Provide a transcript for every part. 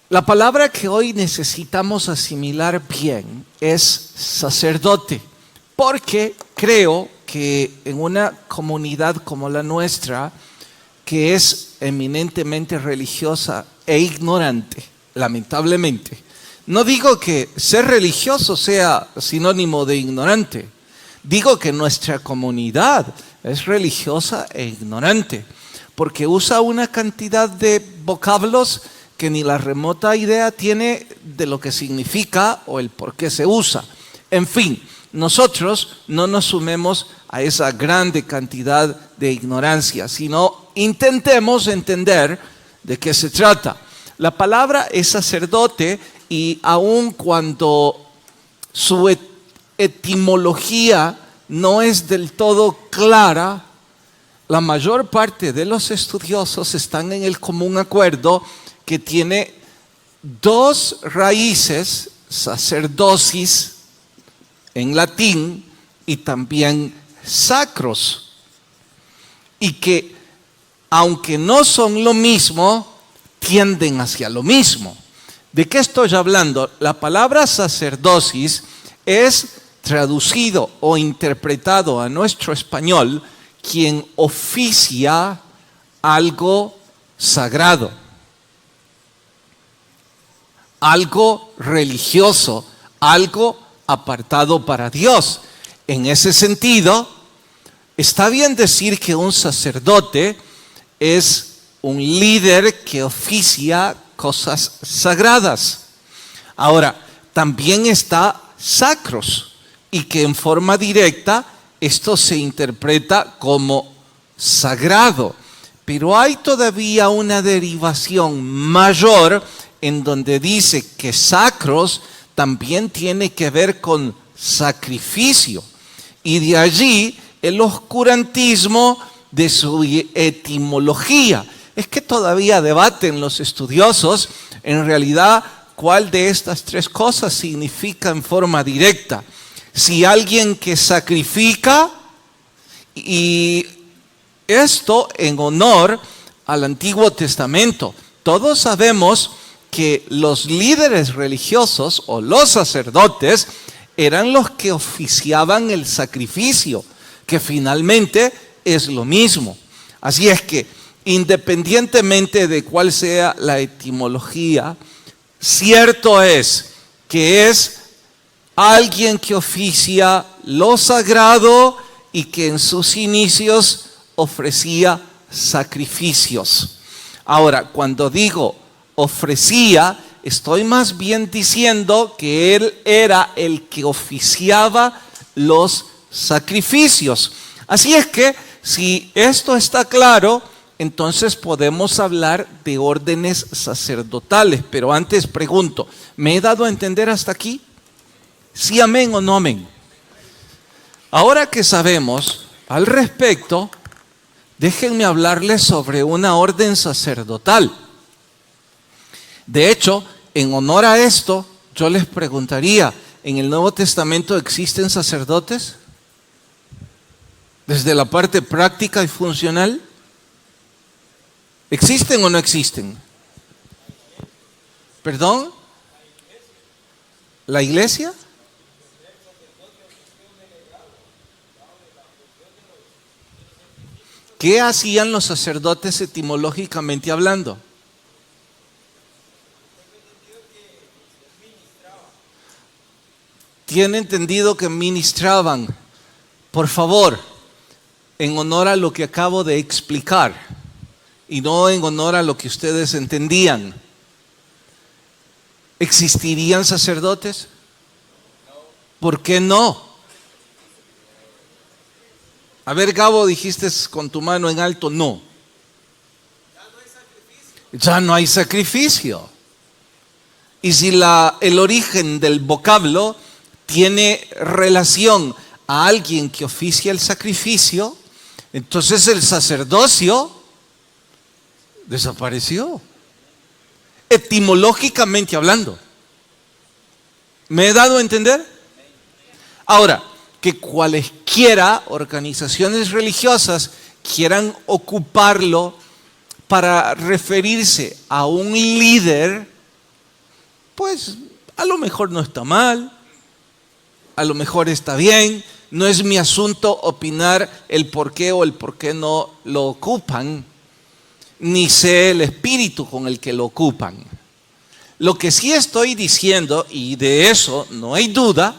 La palabra que hoy necesitamos asimilar bien es sacerdote, porque creo que en una comunidad como la nuestra, que es eminentemente religiosa e ignorante, lamentablemente, no digo que ser religioso sea sinónimo de ignorante, digo que nuestra comunidad es religiosa e ignorante, porque usa una cantidad de vocablos que ni la remota idea tiene de lo que significa o el por qué se usa. En fin, nosotros no nos sumemos a esa grande cantidad de ignorancia, sino intentemos entender de qué se trata. La palabra es sacerdote y aun cuando su etimología no es del todo clara, la mayor parte de los estudiosos están en el común acuerdo que tiene dos raíces, sacerdosis en latín y también sacros, y que aunque no son lo mismo, tienden hacia lo mismo. ¿De qué estoy hablando? La palabra sacerdosis es traducido o interpretado a nuestro español quien oficia algo sagrado, algo religioso, algo apartado para Dios. En ese sentido, está bien decir que un sacerdote es un líder que oficia cosas sagradas. Ahora, también está sacros, y que en forma directa esto se interpreta como sagrado. Pero hay todavía una derivación mayor en donde dice que sacros también tiene que ver con sacrificio. Y de allí el oscurantismo de su etimología. Es que todavía debaten los estudiosos en realidad cuál de estas tres cosas significa en forma directa. Si alguien que sacrifica, y esto en honor al Antiguo Testamento. Todos sabemos que los líderes religiosos o los sacerdotes eran los que oficiaban el sacrificio, que finalmente es lo mismo. Así es que, independientemente de cuál sea la etimología, cierto es que es alguien que oficia lo sagrado y que en sus inicios ofrecía sacrificios. Ahora, cuando digo ofrecía, estoy más bien diciendo que él era el que oficiaba los sacrificios. Así es que, si esto está claro, entonces podemos hablar de órdenes sacerdotales. Pero antes pregunto, ¿me he dado a entender hasta aquí? ¿Sí, amén o no amén? Ahora que sabemos al respecto, déjenme hablarles sobre una orden sacerdotal. De hecho, en honor a esto, yo les preguntaría, ¿en el Nuevo Testamento existen sacerdotes? Desde la parte práctica y funcional, ¿existen o no existen? ¿Perdón? ¿La iglesia? ¿Qué hacían los sacerdotes etimológicamente hablando? Tiene entendido que ministraban. Por favor, en honor a lo que acabo de explicar y no en honor a lo que ustedes entendían, ¿existirían sacerdotes? ¿Por qué no? A ver, Gabo, dijiste con tu mano en alto, no. Ya no hay sacrificio. Y si el origen del vocablo tiene relación a alguien que oficia el sacrificio, entonces el sacerdocio desapareció, etimológicamente hablando. ¿Me he dado a entender? Ahora, que cualesquiera organizaciones religiosas quieran ocuparlo para referirse a un líder pues a lo mejor no está mal, a lo mejor está bien. No es mi asunto opinar el por qué o el por qué no lo ocupan, ni sé el espíritu con el que lo ocupan. Lo que sí estoy diciendo, y de eso no hay duda,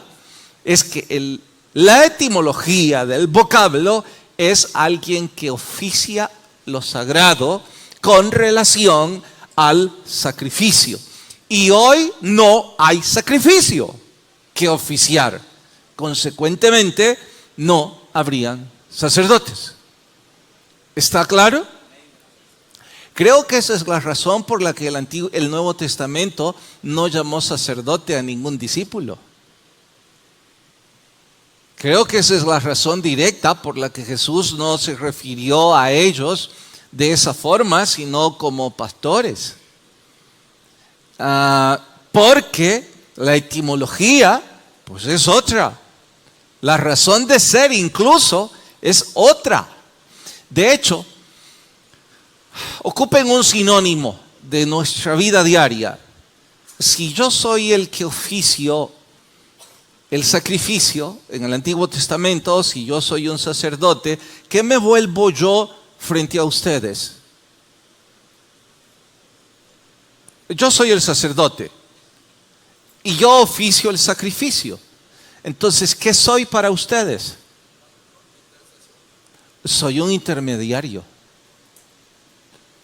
es que la etimología del vocablo es alguien que oficia lo sagrado con relación al sacrificio. Y hoy no hay sacrificio que oficiar. Consecuentemente, no habrían sacerdotes. ¿Está claro? Creo que esa es la razón por la que el Nuevo Testamento no llamó sacerdote a ningún discípulo. Creo que esa es la razón directa por la que Jesús no se refirió a ellos de esa forma, sino como pastores. Porque la etimología, pues es otra. La razón de ser incluso es otra. De hecho, ocupen un sinónimo de nuestra vida diaria. Si yo soy el que oficio el sacrificio en el Antiguo Testamento, si yo soy un sacerdote, ¿qué me vuelvo yo frente a ustedes? Yo soy el sacerdote y yo oficio el sacrificio. Entonces, ¿qué soy para ustedes? Soy un intermediario.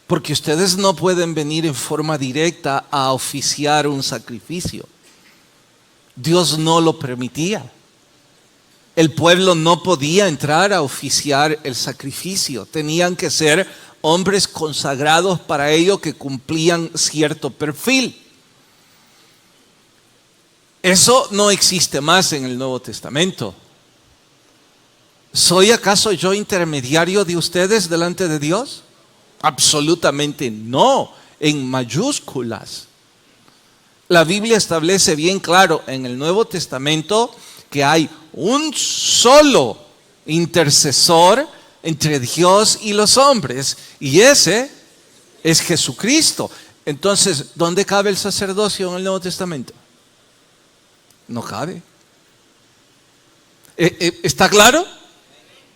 Porque ustedes no pueden venir en forma directa a oficiar un sacrificio. Dios no lo permitía. El pueblo no podía entrar a oficiar el sacrificio. Tenían que ser hombres consagrados para ello que cumplían cierto perfil. Eso no existe más en el Nuevo Testamento. ¿Soy acaso yo intermediario de ustedes delante de Dios? Absolutamente no, en mayúsculas. La Biblia establece bien claro en el Nuevo Testamento que hay un solo intercesor entre Dios y los hombres, y ese es Jesucristo. Entonces, ¿dónde cabe el sacerdocio en el Nuevo Testamento? No cabe. ¿Está claro?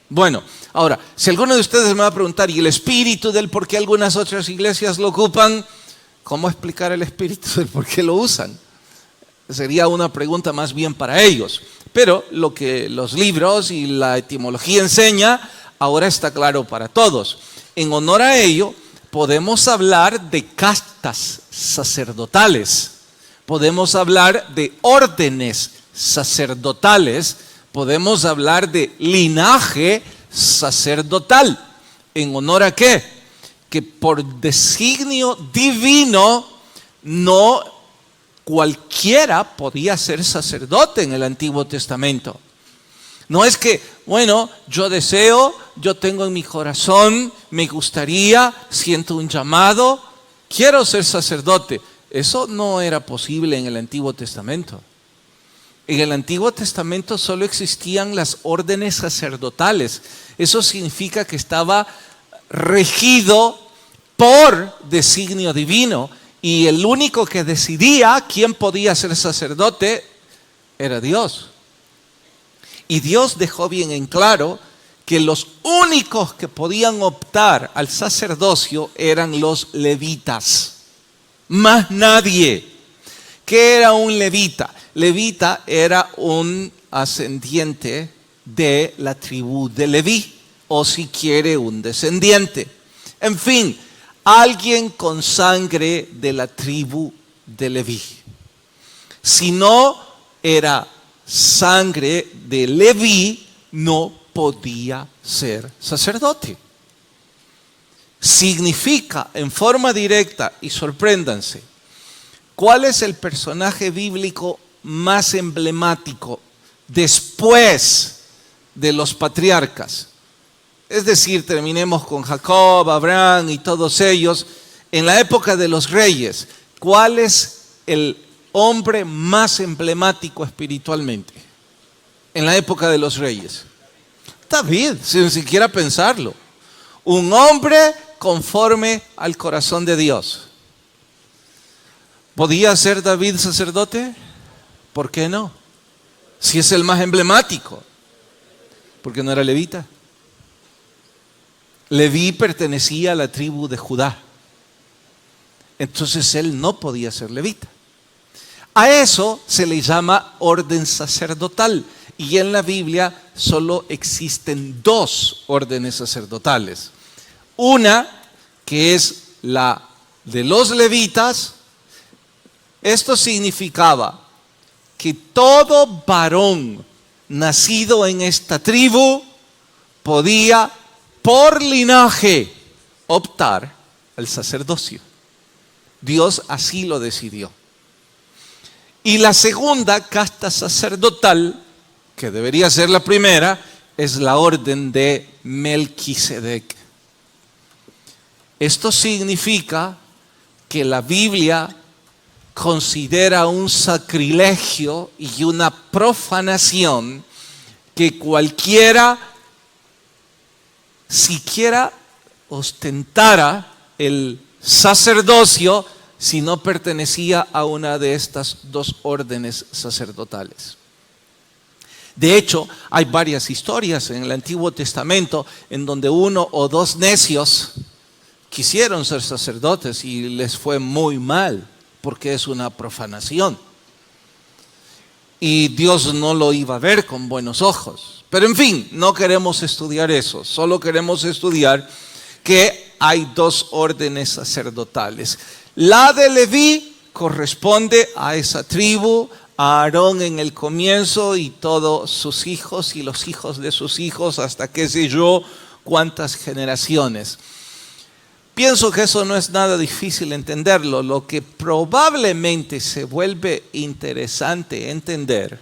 Bueno, ahora, si alguno de ustedes me va a preguntar, ¿y el espíritu del por qué algunas otras iglesias lo ocupan? ¿Cómo explicar el espíritu del por qué lo usan? Sería una pregunta más bien para ellos. Pero lo que los libros y la etimología enseña, ahora está claro para todos. En honor a ello, podemos hablar de castas sacerdotales. Podemos hablar de órdenes sacerdotales. Podemos hablar de linaje sacerdotal. ¿En honor a qué? Que por designio divino no cualquiera podía ser sacerdote en el Antiguo Testamento. No es que, bueno, yo deseo, yo tengo en mi corazón, me gustaría, siento un llamado, quiero ser sacerdote. Eso no era posible en el Antiguo Testamento. En el Antiguo Testamento solo existían las órdenes sacerdotales. Eso significa que estaba regido por designio divino, y el único que decidía quién podía ser sacerdote era Dios. Y Dios dejó bien en claro que los únicos que podían optar al sacerdocio eran los levitas. Más nadie. ¿Qué era un levita? Levita era un ascendiente de la tribu de Leví, o si quiere un descendiente. En fin, alguien con sangre de la tribu de Leví. Si no era sangre de Leví, no podía ser sacerdote. Significa en forma directa, y sorpréndanse, ¿cuál es el personaje bíblico más emblemático después de los patriarcas? Es decir, terminemos con Jacob, Abraham y todos ellos. En la época de los reyes, ¿cuál es el hombre más emblemático espiritualmente? En la época de los reyes. David, sin siquiera pensarlo. Un hombre conforme al corazón de Dios. ¿Podía ser David sacerdote? ¿Por qué no? Si es el más emblemático. Porque no era levita. Leví pertenecía a la tribu de Judá. Entonces él no podía ser levita. A eso se le llama orden sacerdotal. Y en la Biblia solo existen dos órdenes sacerdotales. Una que es la de los levitas. Esto significaba que todo varón nacido en esta tribu podía, por linaje, optar al sacerdocio. Dios así lo decidió. Y la segunda casta sacerdotal, que debería ser la primera, es la orden de Melquisedec. Esto significa que la Biblia considera un sacrilegio y una profanación que cualquiera siquiera ostentara el sacerdocio si no pertenecía a una de estas dos órdenes sacerdotales. De hecho, hay varias historias en el Antiguo Testamento en donde uno o dos necios quisieron ser sacerdotes y les fue muy mal, porque es una profanación. Y Dios no lo iba a ver con buenos ojos. Pero en fin, no queremos estudiar eso, solo queremos estudiar que hay dos órdenes sacerdotales. La de Leví corresponde a esa tribu, a Aarón en el comienzo y todos sus hijos y los hijos de sus hijos, hasta qué sé yo cuántas generaciones. Pienso que eso no es nada difícil entenderlo. Lo que probablemente se vuelve interesante entender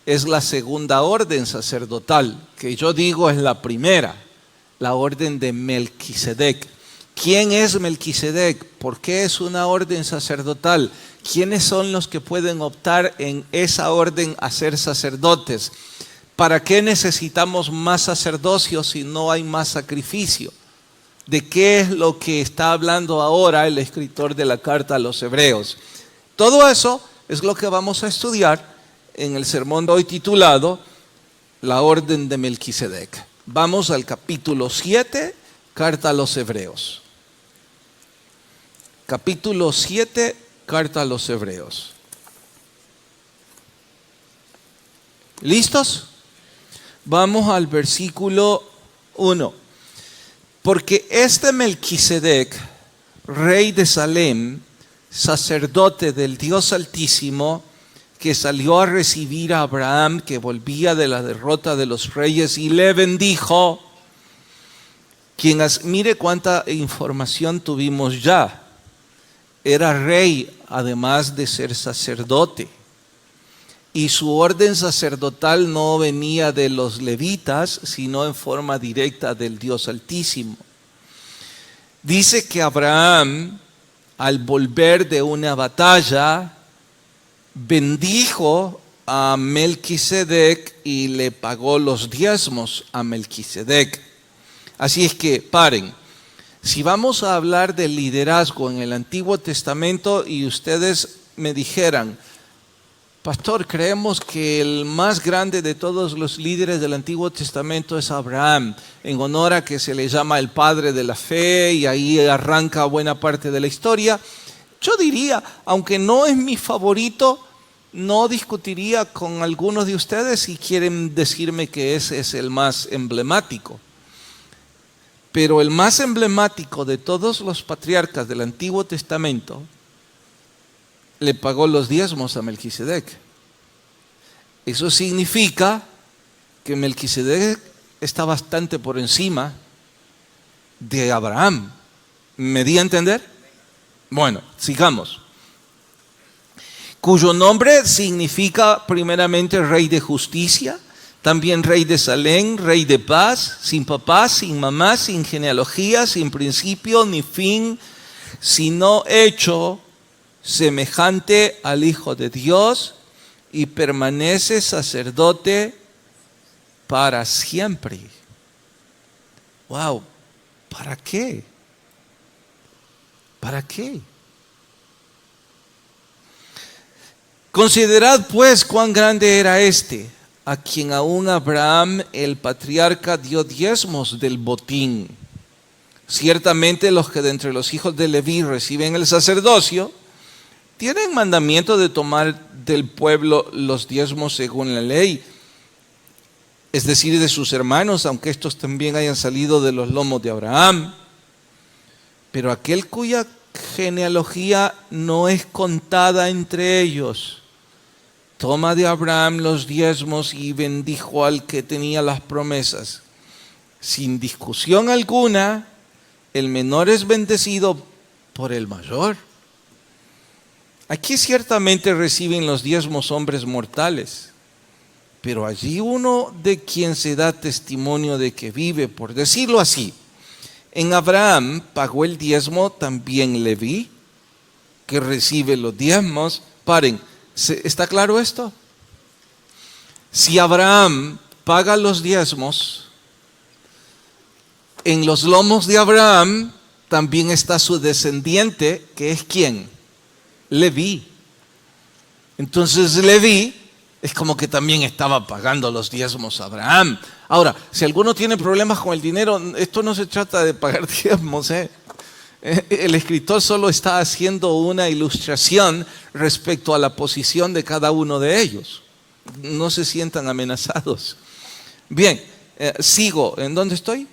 es la segunda orden sacerdotal, que yo digo es la primera, la orden de Melquisedec. ¿Quién es Melquisedec? ¿Por qué es una orden sacerdotal? ¿Quiénes son los que pueden optar en esa orden a ser sacerdotes? ¿Para qué necesitamos más sacerdocio si no hay más sacrificio? ¿De qué es lo que está hablando ahora el escritor de la carta a los Hebreos? Todo eso es lo que vamos a estudiar en el sermón de hoy titulado La orden de Melquisedec. Vamos al capítulo 7, carta a los Hebreos. Capítulo 7, carta a los Hebreos. ¿Listos? Vamos al versículo 1. Porque este Melquisedec, rey de Salem, sacerdote del Dios Altísimo, que salió a recibir a Abraham, que volvía de la derrota de los reyes, y le bendijo, mire cuánta información tuvimos ya. Era rey, además de ser sacerdote. Y su orden sacerdotal no venía de los levitas, sino en forma directa del Dios Altísimo. Dice que Abraham, al volver de una batalla, bendijo a Melquisedec y le pagó los diezmos a Melquisedec. Así es que paren. Si vamos a hablar de liderazgo en el Antiguo Testamento y ustedes me dijeran, pastor, creemos que el más grande de todos los líderes del Antiguo Testamento es Abraham, en honor a que se le llama el padre de la fe y ahí arranca buena parte de la historia. Yo diría, aunque no es mi favorito, no discutiría con algunos de ustedes si quieren decirme que ese es el más emblemático. Pero el más emblemático de todos los patriarcas del Antiguo Testamento le pagó los diezmos a Melquisedec. Eso significa que Melquisedec está bastante por encima de Abraham. ¿Me di a entender? Bueno, sigamos. Cuyo nombre significa primeramente rey de justicia, también rey de Salem, rey de paz, sin papá, sin mamá, sin genealogía, sin principio ni fin, sino hecho semejante al Hijo de Dios, y permanece sacerdote para siempre. Wow, ¿para qué? ¿Para qué? Considerad pues cuán grande era este, a quien aún Abraham el patriarca dio diezmos del botín. Ciertamente los que de entre los hijos de Leví reciben el sacerdocio, tienen mandamiento de tomar del pueblo los diezmos según la ley, es decir, de sus hermanos, aunque estos también hayan salido de los lomos de Abraham. Pero aquel cuya genealogía no es contada entre ellos, toma de Abraham los diezmos y bendijo al que tenía las promesas. Sin discusión alguna, el menor es bendecido por el mayor. Aquí ciertamente reciben los diezmos hombres mortales, pero allí uno de quien se da testimonio de que vive, por decirlo así. En Abraham pagó el diezmo también Leví, que recibe los diezmos. Paren, ¿está claro esto? Si Abraham paga los diezmos, en los lomos de Abraham también está su descendiente, que es ¿quién? Leví. Entonces Leví es como que también estaba pagando los diezmos a Abraham. Ahora, si alguno tiene problemas con el dinero, esto no se trata de pagar diezmos, ¿eh? El escritor solo está haciendo una ilustración respecto a la posición de cada uno de ellos. No se sientan amenazados. Bien, sigo. ¿En dónde estoy?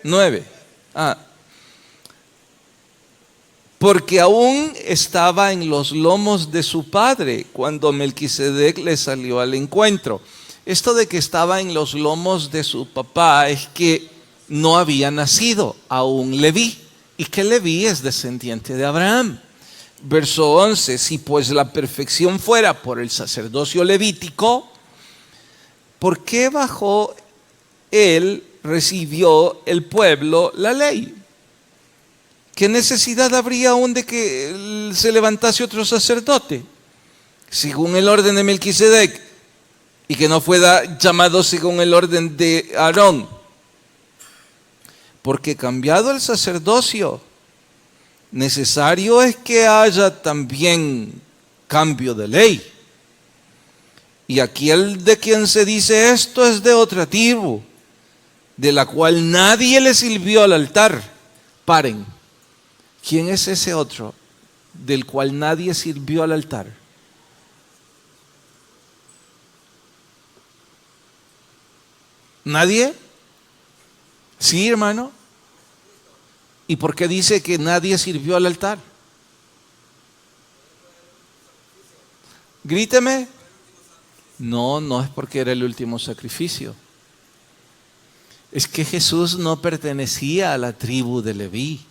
9. Porque aún estaba en los lomos de su padre cuando Melquisedec le salió al encuentro. Esto de que estaba en los lomos de su papá es que no había nacido aún Leví, y que Leví es descendiente de Abraham. Verso 11, si pues la perfección fuera por el sacerdocio levítico, ¿por qué bajo él recibió el pueblo la ley? ¿Qué necesidad habría aún de que se levantase otro sacerdote, según el orden de Melquisedec, y que no fuera llamado según el orden de Aarón? Porque cambiado el sacerdocio, necesario es que haya también cambio de ley. Y aquel de quien se dice esto es de otra tribu, de la cual nadie le sirvió al altar. Paren. ¿Quién es ese otro del cual nadie sirvió al altar? ¿Nadie? Sí, hermano. ¿Y por qué dice que nadie sirvió al altar? Gríteme. No, no es porque era el último sacrificio. Es que Jesús no pertenecía a la tribu de Leví.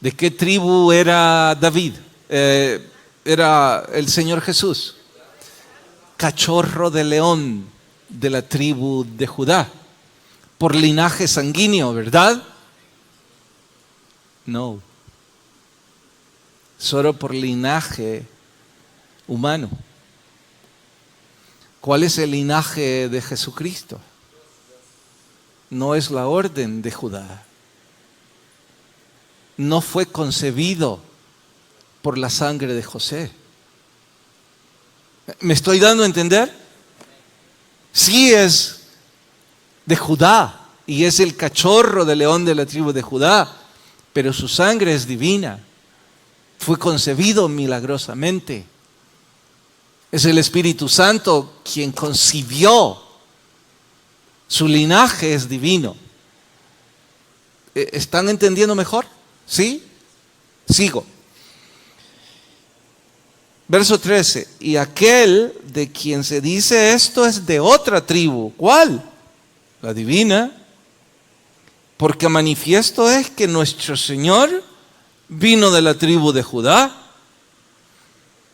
¿De qué tribu era David? Era el Señor Jesús. Cachorro de león de la tribu de Judá. Por linaje sanguíneo, ¿verdad? No. Solo por linaje humano. ¿Cuál es el linaje de Jesucristo? No es la orden de Judá. No fue concebido por la sangre de José. ¿Me estoy dando a entender? Sí es de Judá y es el cachorro de león de la tribu de Judá, pero su sangre es divina. Fue concebido milagrosamente. Es el Espíritu Santo quien concibió. Su linaje es divino. ¿Están entendiendo mejor? ¿Sí? Sigo. Verso 13. Y aquel de quien se dice esto es de otra tribu. ¿Cuál? La divina. Porque manifiesto es que nuestro Señor vino de la tribu de Judá,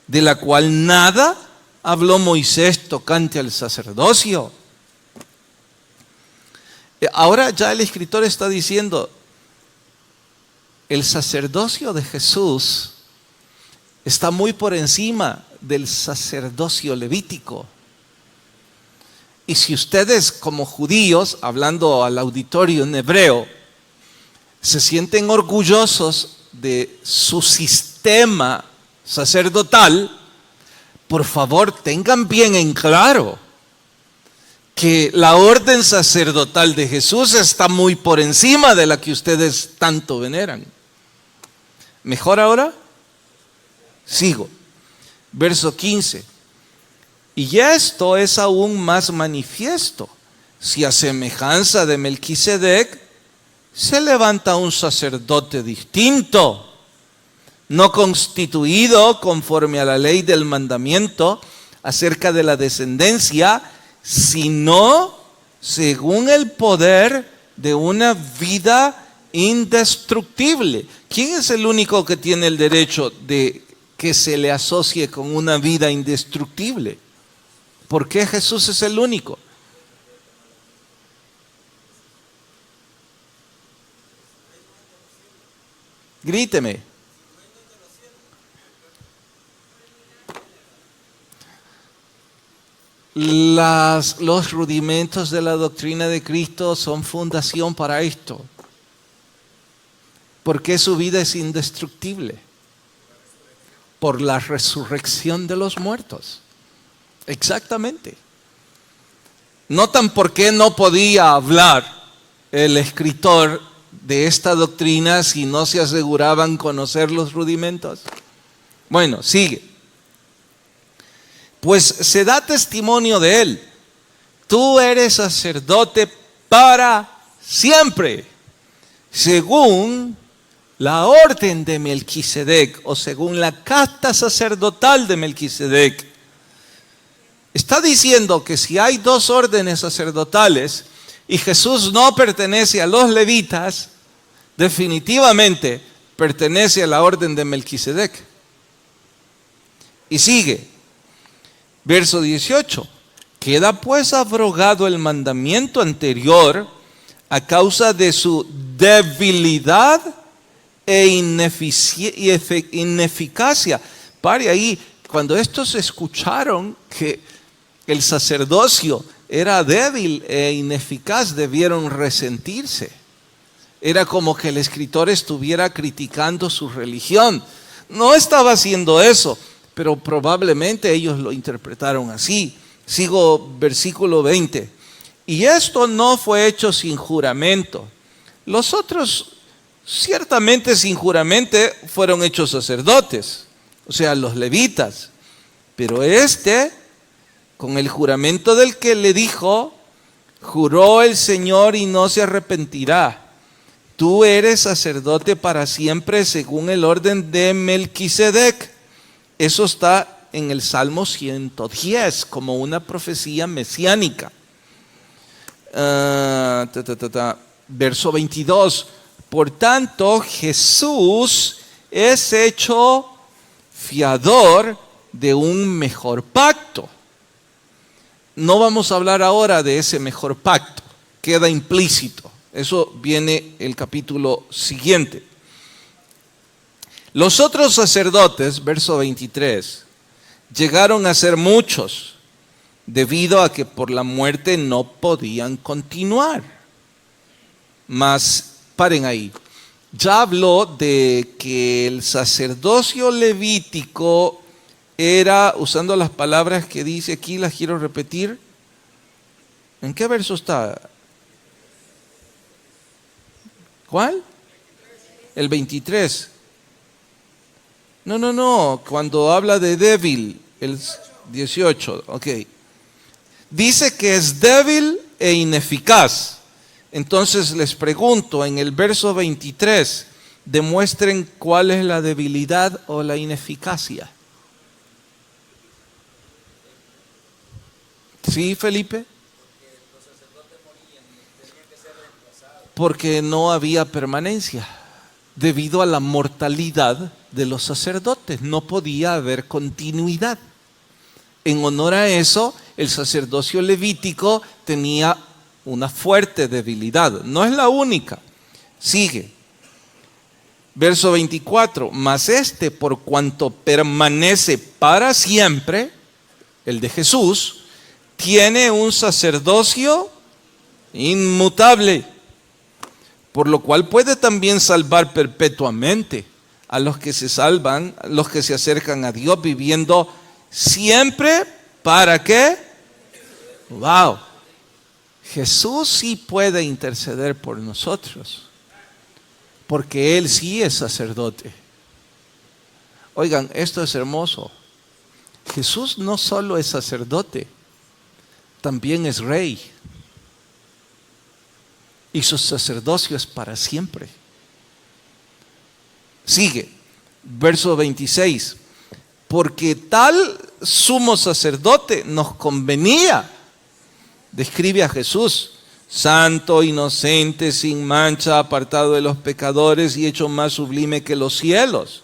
de la cual nada habló Moisés tocante al sacerdocio. Ahora ya el escritor está diciendo, el sacerdocio de Jesús está muy por encima del sacerdocio levítico. Y si ustedes como judíos, hablando al auditorio en hebreo, se sienten orgullosos de su sistema sacerdotal, por favor tengan bien en claro que la orden sacerdotal de Jesús está muy por encima de la que ustedes tanto veneran. ¿Mejor ahora? Sigo. Verso 15. Y esto es aún más manifiesto, si a semejanza de Melquisedec se levanta un sacerdote distinto, no constituido conforme a la ley del mandamiento acerca de la descendencia, sino según el poder de una vida indestructible. ¿Quién es el único que tiene el derecho de que se le asocie con una vida indestructible? ¿Por qué Jesús es el único? Gríteme. Los rudimentos de la doctrina de Cristo son fundación para esto. Porque su vida es indestructible. Por la resurrección de los muertos. Exactamente. ¿Notan por qué no podía hablar el escritor de esta doctrina si no se aseguraban conocer los rudimentos? Bueno, sigue. Pues se da testimonio de él. Tú eres sacerdote para siempre, según la orden de Melquisedec, o según la casta sacerdotal de Melquisedec. Está diciendo que si hay dos órdenes sacerdotales y Jesús no pertenece a los levitas, definitivamente pertenece a la orden de Melquisedec. Y sigue. Verso 18. Queda pues abrogado el mandamiento anterior a causa de su debilidad e ineficacia. Pare ahí. Cuando estos escucharon que el sacerdocio era débil e ineficaz, debieron resentirse. Era como que el escritor estuviera criticando su religión. No estaba haciendo eso, pero probablemente ellos lo interpretaron así. Sigo versículo 20. Y esto no fue hecho sin juramento. Los otros ciertamente sin juramento fueron hechos sacerdotes, o sea, los levitas. Pero este, con el juramento del que le dijo, juró el Señor y no se arrepentirá. Tú eres sacerdote para siempre según el orden de Melquisedec. Eso está en el Salmo 110 como una profecía mesiánica. Verso 22. Por tanto, Jesús es hecho fiador de un mejor pacto. No vamos a hablar ahora de ese mejor pacto, queda implícito. Eso viene el capítulo siguiente. Los otros sacerdotes, verso 23, llegaron a ser muchos, debido a que por la muerte no podían continuar. Mas, paren ahí, ya habló de que el sacerdocio levítico era, usando las palabras que dice aquí, las quiero repetir. ¿En qué verso está? ¿Cuál? El 23. No, cuando habla de débil, el 18, ok. Dice que es débil e ineficaz. Entonces les pregunto, en el verso 23, demuestren cuál es la debilidad o la ineficacia. ¿Sí, Felipe? Porque no había permanencia. Debido a la mortalidad de los sacerdotes, no podía haber continuidad. En honor a eso, el sacerdocio levítico tenía una fuerte debilidad. No es la única. Sigue. Verso 24. Mas este, por cuanto permanece para siempre, el de Jesús, tiene un sacerdocio inmutable, por lo cual puede también salvar perpetuamente a los que se salvan, a los que se acercan a Dios, viviendo siempre, ¿para qué? ¡Wow! Jesús sí puede interceder por nosotros, porque Él sí es sacerdote. Oigan, esto es hermoso. Jesús no solo es sacerdote, también es rey. Y su sacerdocio es para siempre. Sigue, verso 26. Porque tal sumo sacerdote nos convenía. Describe a Jesús, santo, inocente, sin mancha, apartado de los pecadores y hecho más sublime que los cielos.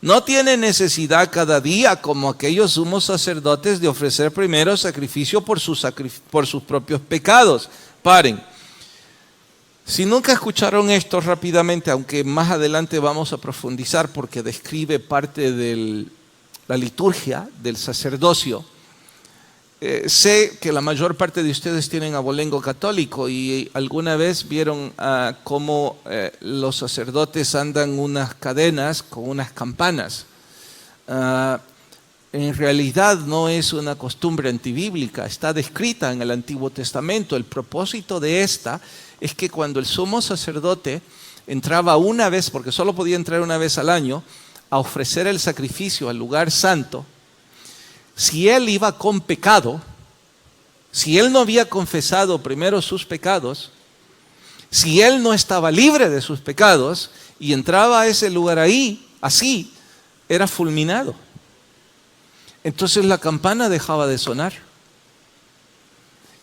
No tiene necesidad cada día, como aquellos sumos sacerdotes, de ofrecer primero sacrificio por sus propios pecados. Paren. Si nunca escucharon esto rápidamente, aunque más adelante vamos a profundizar porque describe parte de la liturgia del sacerdocio, sé que la mayor parte de ustedes tienen abolengo católico y alguna vez vieron cómo los sacerdotes andan unas cadenas con unas campanas. En realidad no es una costumbre antibíblica, está descrita en el Antiguo Testamento. El propósito de esta es que cuando el sumo sacerdote entraba una vez, porque solo podía entrar una vez al año, a ofrecer el sacrificio al lugar santo, si él iba con pecado, si él no había confesado primero sus pecados, si él no estaba libre de sus pecados y entraba a ese lugar ahí, así, era fulminado. Entonces la campana dejaba de sonar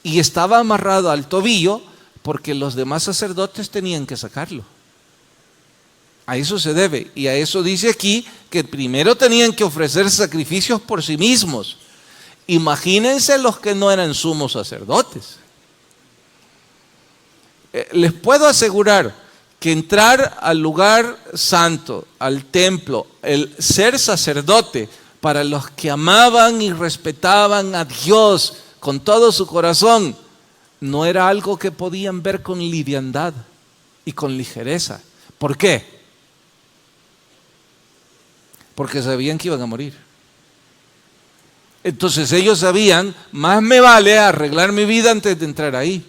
y estaba amarrado al tobillo porque los demás sacerdotes tenían que sacarlo. A eso se debe, y a eso dice aquí que primero tenían que ofrecer sacrificios por sí mismos. Imagínense los que no eran sumos sacerdotes. Les puedo asegurar que entrar al lugar santo, al templo, el ser sacerdote, para los que amaban y respetaban a Dios con todo su corazón, no era algo que podían ver con liviandad y con ligereza. ¿Por qué? Porque sabían que iban a morir. Entonces ellos sabían, más me vale arreglar mi vida antes de entrar ahí.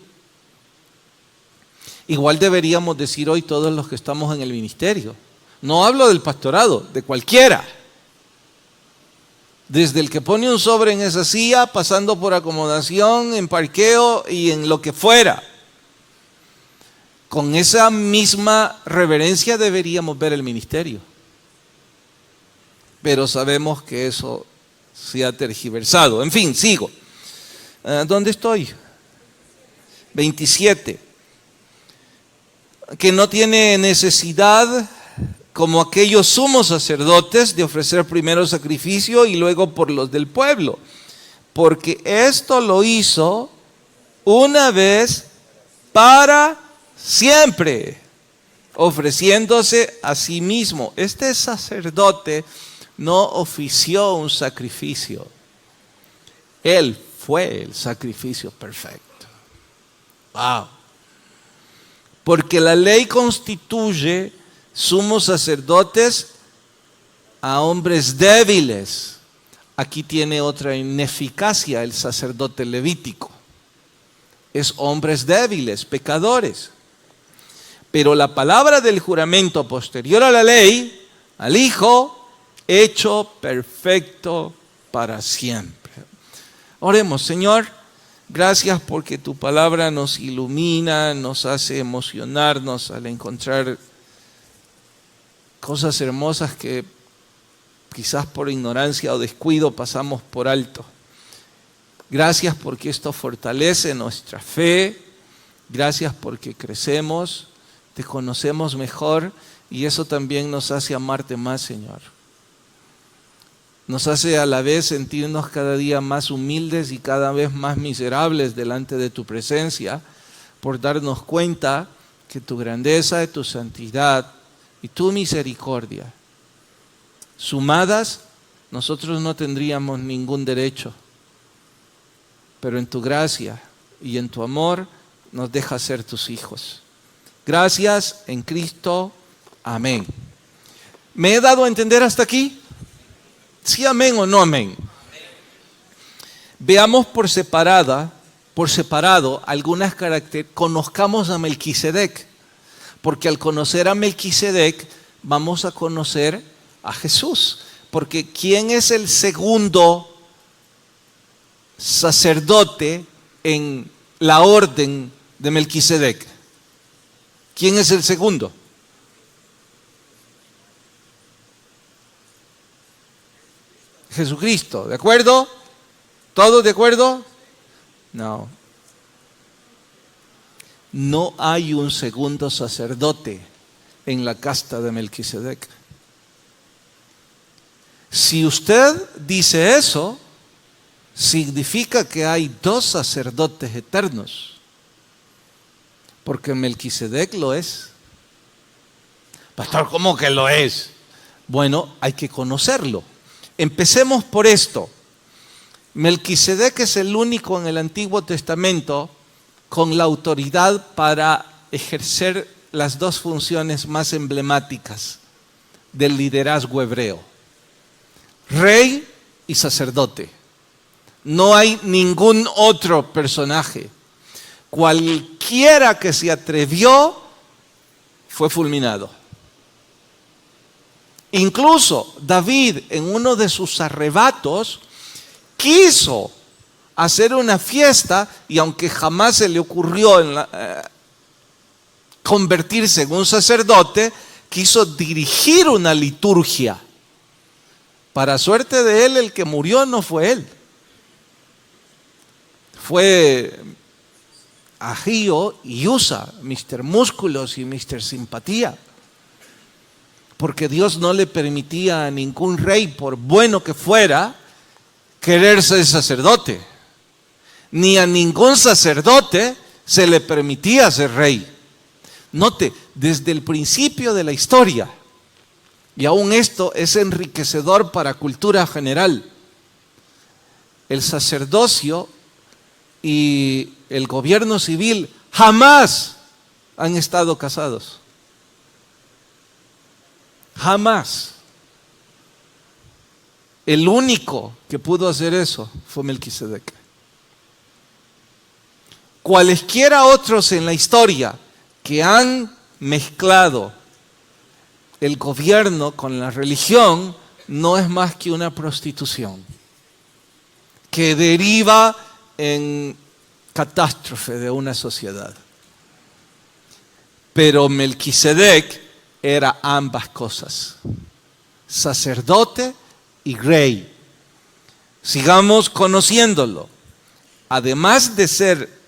Igual deberíamos decir hoy todos los que estamos en el ministerio. No hablo del pastorado, de cualquiera. Desde el que pone un sobre en esa silla, pasando por acomodación, en parqueo y en lo que fuera. Con esa misma reverencia deberíamos ver el ministerio. Pero sabemos que eso se ha tergiversado. En fin, sigo. ¿Dónde estoy? 27. Que no tiene necesidad, como aquellos sumos sacerdotes, de ofrecer primero sacrificio y luego por los del pueblo. Porque esto lo hizo una vez para siempre, ofreciéndose a sí mismo. Este sacerdote no ofició un sacrificio. Él fue el sacrificio perfecto. ¡Wow! Porque la ley constituye sumos sacerdotes a hombres débiles. Aquí tiene otra ineficacia el sacerdote levítico. Es hombres débiles, pecadores. Pero la palabra del juramento posterior a la ley, al Hijo, hecho perfecto para siempre. Oremos. Señor, gracias porque tu palabra nos ilumina, nos hace emocionarnos al encontrar cosas hermosas que quizás por ignorancia o descuido pasamos por alto. Gracias porque esto fortalece nuestra fe. Gracias porque crecemos, te conocemos mejor y eso también nos hace amarte más, Señor. Nos hace a la vez sentirnos cada día más humildes y cada vez más miserables delante de tu presencia, por darnos cuenta que tu grandeza, tu santidad y tu misericordia, sumadas, nosotros no tendríamos ningún derecho. Pero en tu gracia y en tu amor nos dejas ser tus hijos. Gracias en Cristo. Amén. ¿Me he dado a entender hasta aquí? ¿Sí, amén o no amén? Veamos por separado algunas características. Conozcamos a Melquisedec, porque al conocer a Melquisedec vamos a conocer a Jesús. Porque ¿quién es el segundo sacerdote en la orden de Melquisedec? ¿Quién es el segundo? Jesucristo, ¿de acuerdo? ¿Todos de acuerdo? No. No hay un segundo sacerdote en la casta de Melquisedec. Si usted dice eso, significa que hay dos sacerdotes eternos, porque Melquisedec lo es. Pastor, ¿cómo que lo es? Bueno, hay que conocerlo. Empecemos por esto. Melquisedec es el único en el Antiguo Testamento con la autoridad para ejercer las dos funciones más emblemáticas del liderazgo hebreo: rey y sacerdote. No hay ningún otro personaje. Cualquiera que se atrevió fue fulminado. Incluso David, en uno de sus arrebatos, quiso hacer una fiesta, y aunque jamás se le ocurrió convertirse en un sacerdote, quiso dirigir una liturgia. Para suerte de él, el que murió no fue él. Fue Agío y Usa, Mr. Músculos y Mr. Simpatía. Porque Dios no le permitía a ningún rey, por bueno que fuera, querer ser sacerdote. Ni a ningún sacerdote se le permitía ser rey. Note, desde el principio de la historia, y aún esto es enriquecedor para cultura general, el sacerdocio y el gobierno civil jamás han estado casados. Jamás. El único que pudo hacer eso fue Melquisedec. Cualesquiera otros en la historia que han mezclado el gobierno con la religión no es más que una prostitución que deriva en catástrofe de una sociedad. Pero Melquisedec era ambas cosas: sacerdote y rey. Sigamos conociéndolo. Además de ser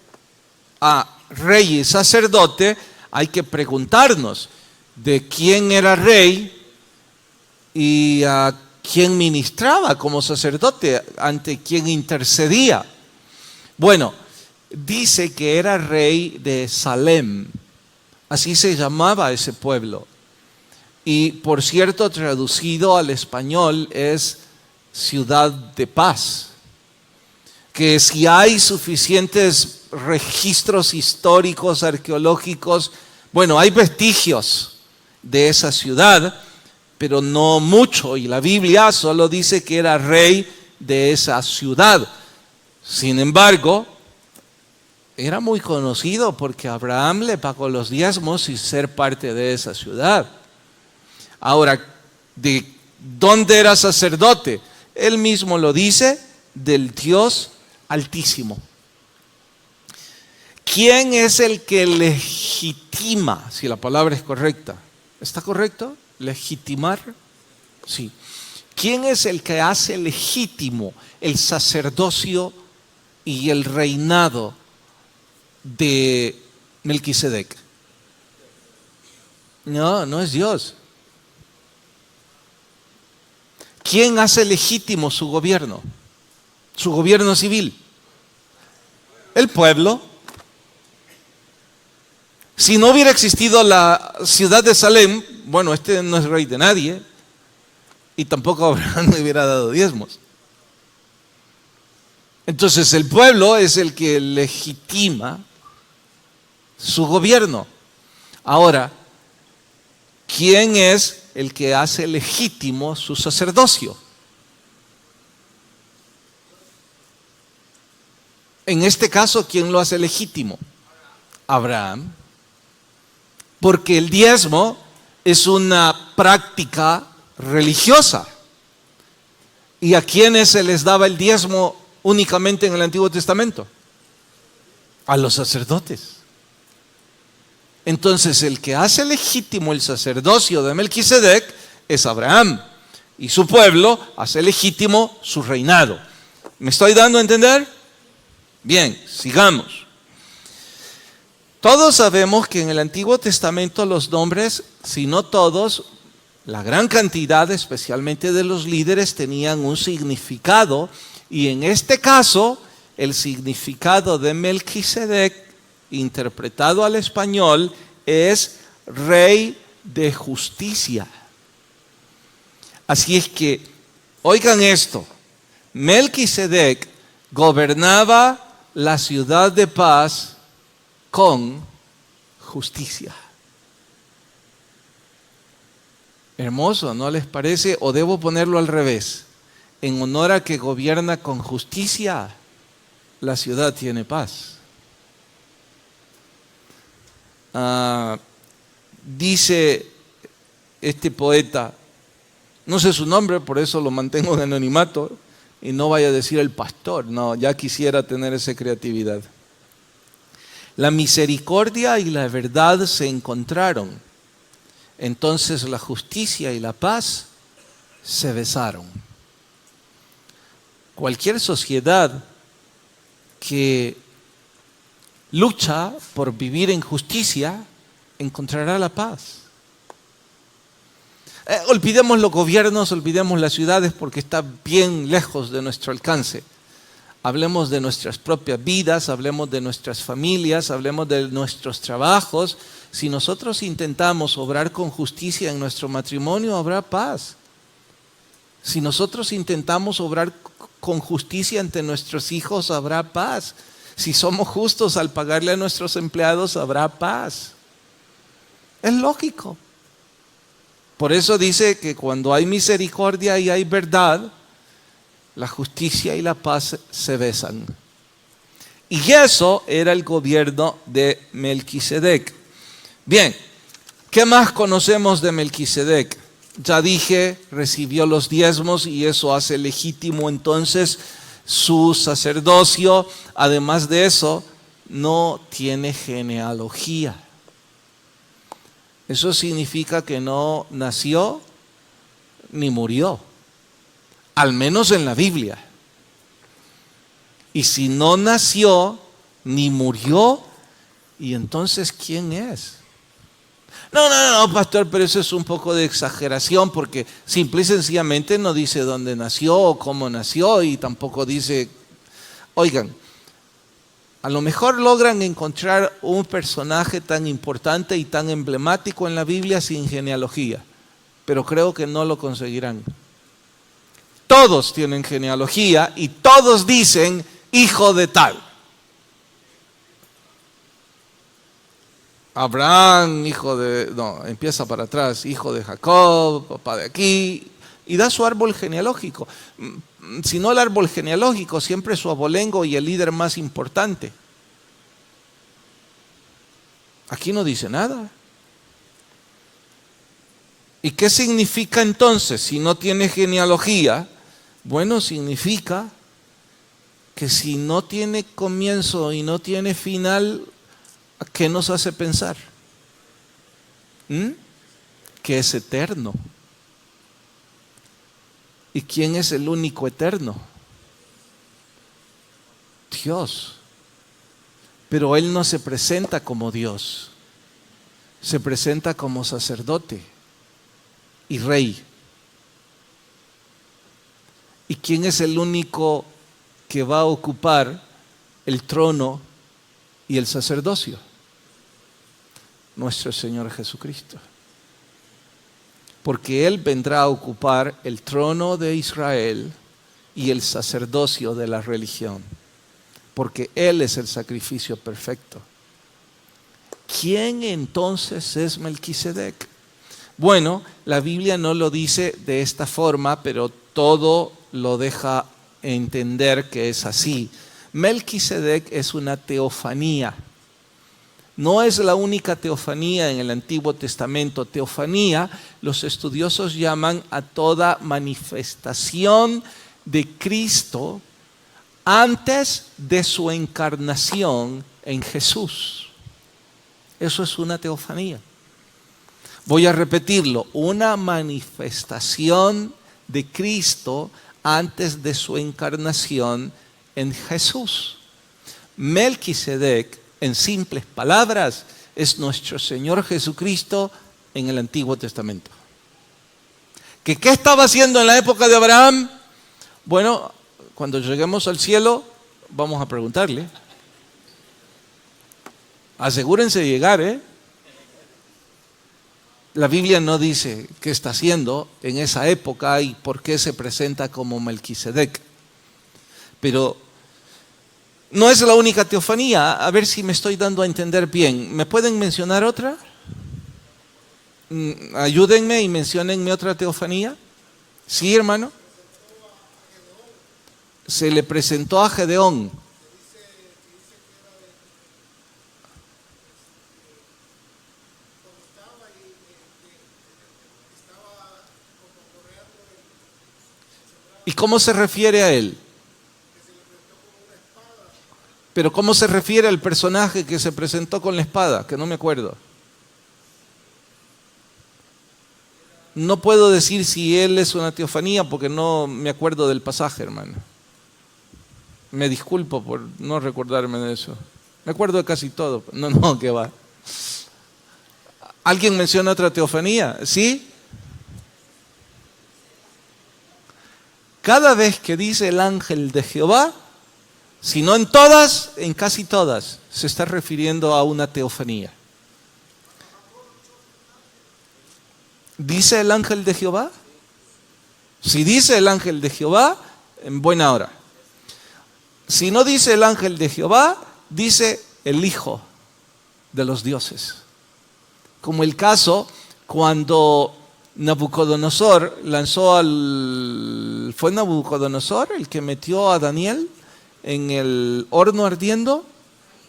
rey y sacerdote, hay que preguntarnos de quién era rey y a quién ministraba como sacerdote, ante quién intercedía. Bueno, dice que era rey de Salem, así se llamaba ese pueblo. Y por cierto, traducido al español es ciudad de paz. Que si hay suficientes registros históricos, arqueológicos, bueno, hay vestigios de esa ciudad, pero no mucho. Y la Biblia solo dice que era rey de esa ciudad. Sin embargo, era muy conocido porque Abraham le pagó los diezmos y ser parte de esa ciudad. Ahora, ¿de dónde era sacerdote? Él mismo lo dice: del Dios Altísimo. ¿Quién es el que legitima? Si la palabra es correcta. ¿Está correcto? ¿Legitimar? Sí. ¿Quién es el que hace legítimo el sacerdocio y el reinado de Melquisedec? No es Dios. ¿Quién hace legítimo su gobierno civil? El pueblo. Si no hubiera existido la ciudad de Salem, bueno, este no es rey de nadie, y tampoco Abraham le hubiera dado diezmos. Entonces el pueblo es el que legitima su gobierno. Ahora, ¿quién es el que hace legítimo su sacerdocio. En este caso, ¿quién lo hace legítimo? Abraham. Porque el diezmo es una práctica religiosa. ¿Y a quiénes se les daba el diezmo únicamente en el Antiguo Testamento? A los sacerdotes. Entonces, el que hace legítimo el sacerdocio de Melquisedec es Abraham. Y su pueblo hace legítimo su reinado. ¿Me estoy dando a entender? Bien, sigamos. Todos sabemos que en el Antiguo Testamento los nombres, si no todos, la gran cantidad, especialmente de los líderes, tenían un significado. Y en este caso, el significado de Melquisedec, interpretado al español, es Rey de Justicia. Así es que, oigan esto, Melquisedec gobernaba la ciudad de paz con justicia. Hermoso, ¿no les parece? ¿O debo ponerlo al revés? En honor a que gobierna con justicia, la ciudad tiene paz. Dice este poeta, no sé su nombre, por eso lo mantengo en anonimato, y no vaya a decir el pastor, no, ya quisiera tener esa creatividad. La misericordia y la verdad se encontraron. Entonces la justicia y la paz se besaron. Cualquier sociedad que lucha por vivir en justicia encontrará la paz. Olvidemos los gobiernos, olvidemos las ciudades porque está bien lejos de nuestro alcance. Hablemos de nuestras propias vidas, hablemos de nuestras familias, hablemos de nuestros trabajos. Si nosotros intentamos obrar con justicia en nuestro matrimonio, habrá paz. Si nosotros intentamos obrar con justicia ante nuestros hijos, habrá paz. Si somos justos al pagarle a nuestros empleados, habrá paz. Es lógico. Por eso dice que cuando hay misericordia y hay verdad, la justicia y la paz se besan. Y eso era el gobierno de Melquisedec. Bien, ¿qué más conocemos de Melquisedec? Ya dije, recibió los diezmos y eso hace legítimo entonces su sacerdocio. Además de eso, no tiene genealogía. Eso significa que no nació ni murió, al menos en la Biblia. Y si no nació ni murió, ¿y entonces quién es? No, pastor, pero eso es un poco de exageración porque simple y sencillamente no dice dónde nació o cómo nació y tampoco dice, oigan, a lo mejor logran encontrar un personaje tan importante y tan emblemático en la Biblia sin genealogía, pero creo que no lo conseguirán. Todos tienen genealogía y todos dicen hijo de tal. Abraham, empieza para atrás, hijo de Jacob, papá de aquí, y da su árbol genealógico. Si no el árbol genealógico, siempre su abolengo y el líder más importante. Aquí no dice nada. ¿Y qué significa entonces si no tiene genealogía? Bueno, significa que si no tiene comienzo y no tiene final, ¿a qué nos hace pensar? Que es eterno. ¿Y quién es el único eterno? Dios. Pero Él no se presenta como Dios. Se presenta como sacerdote y rey. ¿Y quién es el único que va a ocupar el trono y el sacerdocio? Nuestro Señor Jesucristo. Porque Él vendrá a ocupar el trono de Israel y el sacerdocio de la religión. Porque Él es el sacrificio perfecto. ¿Quién entonces es Melquisedec? Bueno, la Biblia no lo dice de esta forma, pero todo lo deja entender que es así. Melquisedec es una teofanía. No es la única teofanía en el Antiguo Testamento. Teofanía, los estudiosos llaman a toda manifestación de Cristo antes de su encarnación en Jesús. Eso es una teofanía. Voy a repetirlo, una manifestación de Cristo antes de su encarnación en Jesús. Melquisedec, en simples palabras, es nuestro Señor Jesucristo en el Antiguo Testamento. ¿Qué estaba haciendo en la época de Abraham? Bueno, cuando lleguemos al cielo, vamos a preguntarle. Asegúrense de llegar, ¿eh? La Biblia no dice qué está haciendo en esa época y por qué se presenta como Melquisedec. Pero no es la única teofanía. A ver si me estoy dando a entender bien. ¿Me pueden mencionar otra? Ayúdenme y menciónenme otra teofanía. Sí, hermano. Se le presentó a Gedeón. ¿Y cómo se refiere a él? Pero ¿cómo se refiere al personaje que se presentó con la espada? Que no me acuerdo. No puedo decir si él es una teofanía porque no me acuerdo del pasaje, hermano. Me disculpo por no recordarme de eso. Me acuerdo de casi todo. No, que va. ¿Alguien menciona otra teofanía? ¿Sí? Cada vez que dice el ángel de Jehová, si no en todas, en casi todas, se está refiriendo a una teofanía. ¿Dice el ángel de Jehová? Si dice el ángel de Jehová, en buena hora. Si no dice el ángel de Jehová, dice el Hijo de los dioses. Como el caso cuando Nabucodonosor lanzó al... ¿Fue Nabucodonosor el que metió a Daniel en el horno ardiendo?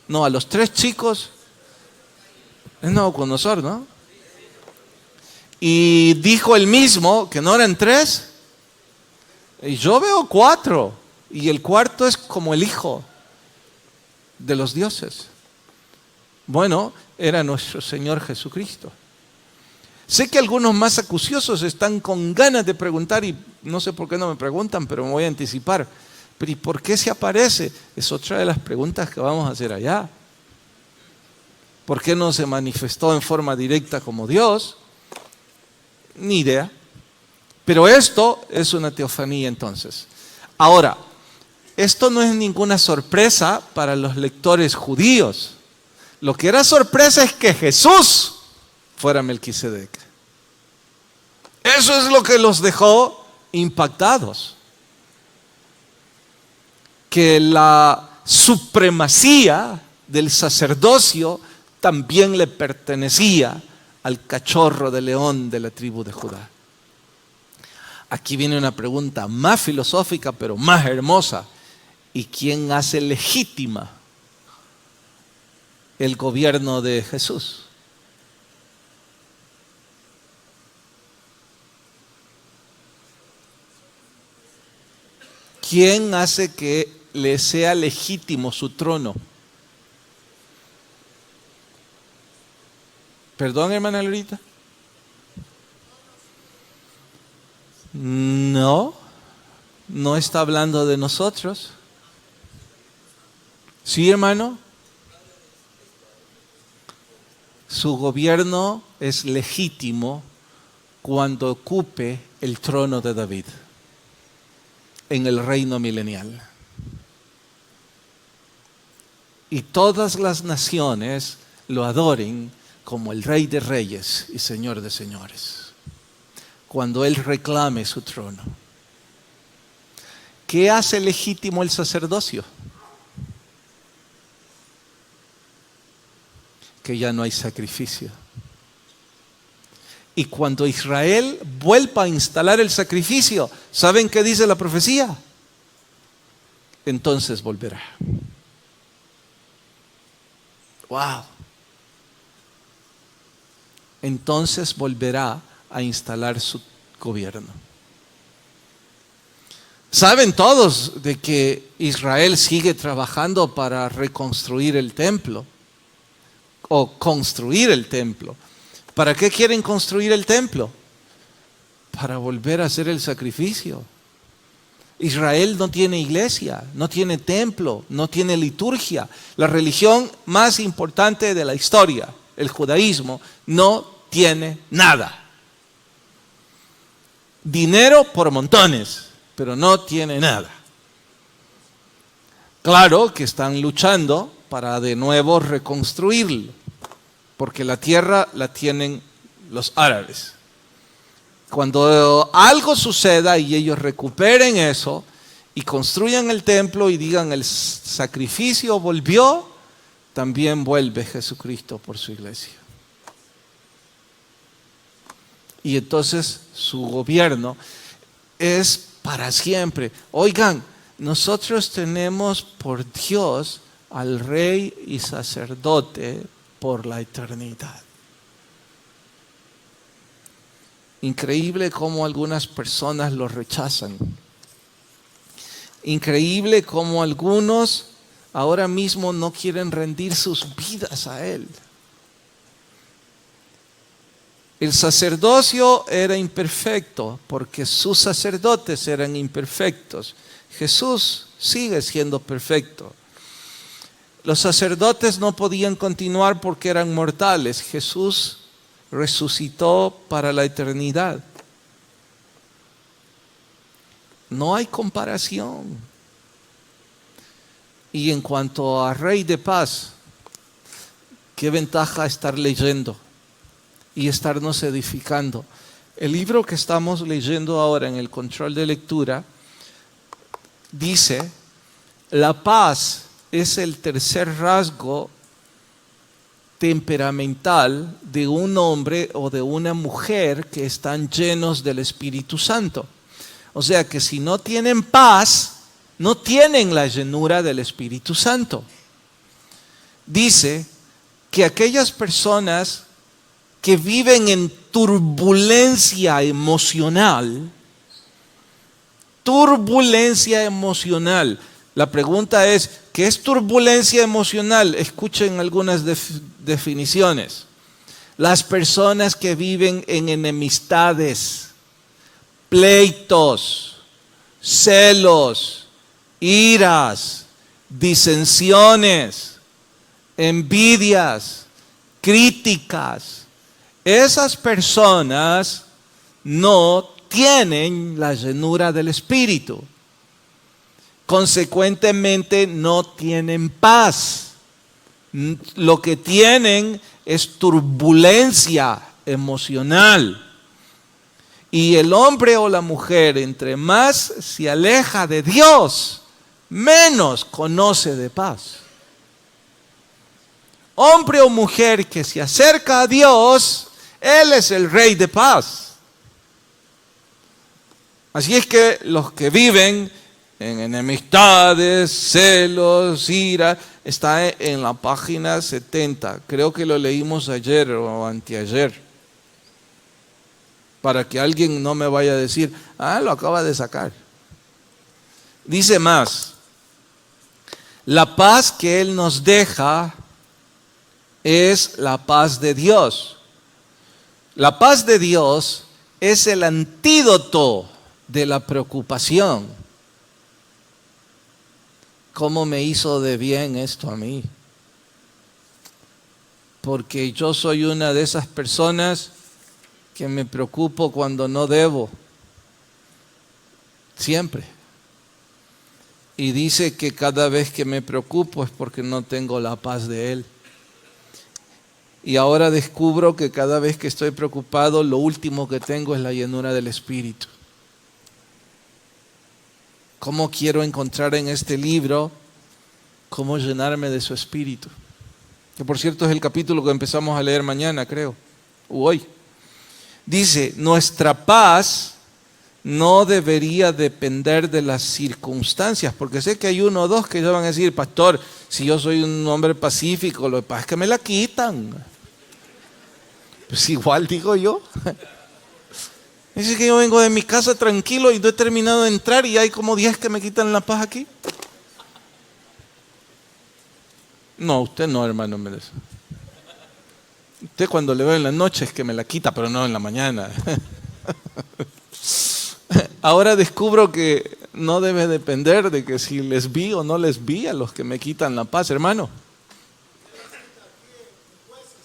No, a los 3 chicos. Es Nabucodonosor, ¿no? Y dijo él mismo que no eran 3. Y yo veo 4. Y el cuarto es como el Hijo de los dioses. Bueno, era nuestro Señor Jesucristo. Sé que algunos más acuciosos están con ganas de preguntar y no sé por qué no me preguntan, pero me voy a anticipar. Pero ¿y por qué se aparece? Es otra de las preguntas que vamos a hacer allá. ¿Por qué no se manifestó en forma directa como Dios? Ni idea. Pero esto es una teofanía entonces. Ahora, esto no es ninguna sorpresa para los lectores judíos. Lo que era sorpresa es que Jesús fuera Melquisedec. Eso es lo que los dejó impactados. Que la supremacía del sacerdocio también le pertenecía al cachorro de león de la tribu de Judá. Aquí viene una pregunta más filosófica, pero más hermosa. ¿Y quién hace legítima el gobierno de Jesús? ¿Quién hace que le sea legítimo su trono? ¿Perdón, hermana Lorita? No está hablando de nosotros. ¿Sí, hermano? Su gobierno es legítimo cuando ocupe el trono de David en el reino milenial. Y todas las naciones lo adoren como el Rey de Reyes y Señor de Señores, cuando Él reclame su trono. ¿Qué hace legítimo el sacerdocio? Que ya no hay sacrificio. Y cuando Israel vuelva a instalar el sacrificio, ¿saben qué dice la profecía? Entonces volverá. ¡Wow! Entonces volverá a instalar su gobierno. Saben todos de que Israel sigue trabajando para reconstruir el templo o construir el templo. ¿Para qué quieren construir el templo? Para volver a hacer el sacrificio. Israel no tiene iglesia, no tiene templo, no tiene liturgia. La religión más importante de la historia, el judaísmo, no tiene nada. Dinero por montones, pero no tiene nada. Claro que están luchando para de nuevo reconstruirlo, porque la tierra la tienen los árabes. Cuando algo suceda y ellos recuperen eso y construyan el templo y digan el sacrificio volvió, también vuelve Jesucristo por su iglesia. Y entonces su gobierno es para siempre. Oigan, nosotros tenemos por Dios al Rey y sacerdote por la eternidad. Increíble cómo algunas personas lo rechazan. Increíble cómo algunos ahora mismo no quieren rendir sus vidas a Él. El sacerdocio era imperfecto porque sus sacerdotes eran imperfectos. Jesús sigue siendo perfecto. Los sacerdotes no podían continuar porque eran mortales. Jesús resucitó para la eternidad. No hay comparación. Y en cuanto a Rey de Paz, qué ventaja estar leyendo y estarnos edificando. El libro que estamos leyendo ahora en el control de lectura dice: la paz es el tercer rasgo temperamental de un hombre o de una mujer que están llenos del Espíritu Santo. O sea que si no tienen paz, no tienen la llenura del Espíritu Santo. Dice que aquellas personas que viven en turbulencia emocional, la pregunta es, ¿qué es turbulencia emocional? Escuchen algunas definiciones. Las personas que viven en enemistades, pleitos, celos, iras, disensiones, envidias, críticas. Esas personas no tienen la llenura del Espíritu. Consecuentemente no tienen paz. Lo que tienen es turbulencia emocional. Y el hombre o la mujer, entre más se aleja de Dios, menos conoce de paz. Hombre o mujer que se acerca a Dios, Él es el Rey de paz. Así es que los que viven en enemistades, celos, ira, está en la página 70. Creo que lo leímos ayer o anteayer. Para que alguien no me vaya a decir, lo acaba de sacar. Dice más, la paz que Él nos deja es la paz de Dios. La paz de Dios es el antídoto de la preocupación. ¿Cómo me hizo de bien esto a mí? Porque yo soy una de esas personas que me preocupo cuando no debo. Siempre. Y dice que cada vez que me preocupo es porque no tengo la paz de Él. Y ahora descubro que cada vez que estoy preocupado, lo último que tengo es la llenura del Espíritu. ¿Cómo quiero encontrar en este libro cómo llenarme de su Espíritu? Que por cierto es el capítulo que empezamos a leer mañana, creo, o hoy. Dice, nuestra paz no debería depender de las circunstancias, porque sé que hay uno o dos que ya van a decir, pastor, si yo soy un hombre pacífico, lo que pasa es que me la quitan. Pues igual digo yo. Dice que yo vengo de mi casa tranquilo y no he terminado de entrar y hay como 10 que me quitan la paz aquí. No, usted no, hermano. Usted cuando le veo en la noche es que me la quita, pero no en la mañana. Ahora descubro que no debe depender de que si les vi o no les vi a los que me quitan la paz, hermano.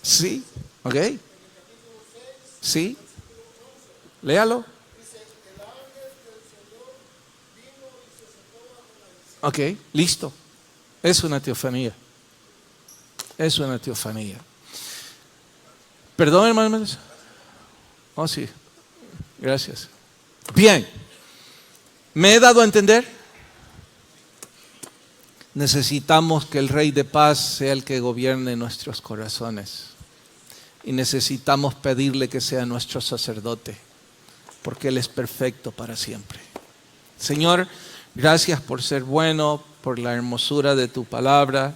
Sí, ok. Sí, léalo. Ok, listo. Es una teofanía. Es una teofanía. ¿Perdón, hermanos? Oh, sí. Gracias. Bien. ¿Me he dado a entender? Necesitamos que el Rey de Paz sea el que gobierne nuestros corazones. Y necesitamos pedirle que sea nuestro sacerdote, porque Él es perfecto para siempre. Señor, gracias por ser bueno, por la hermosura de tu palabra.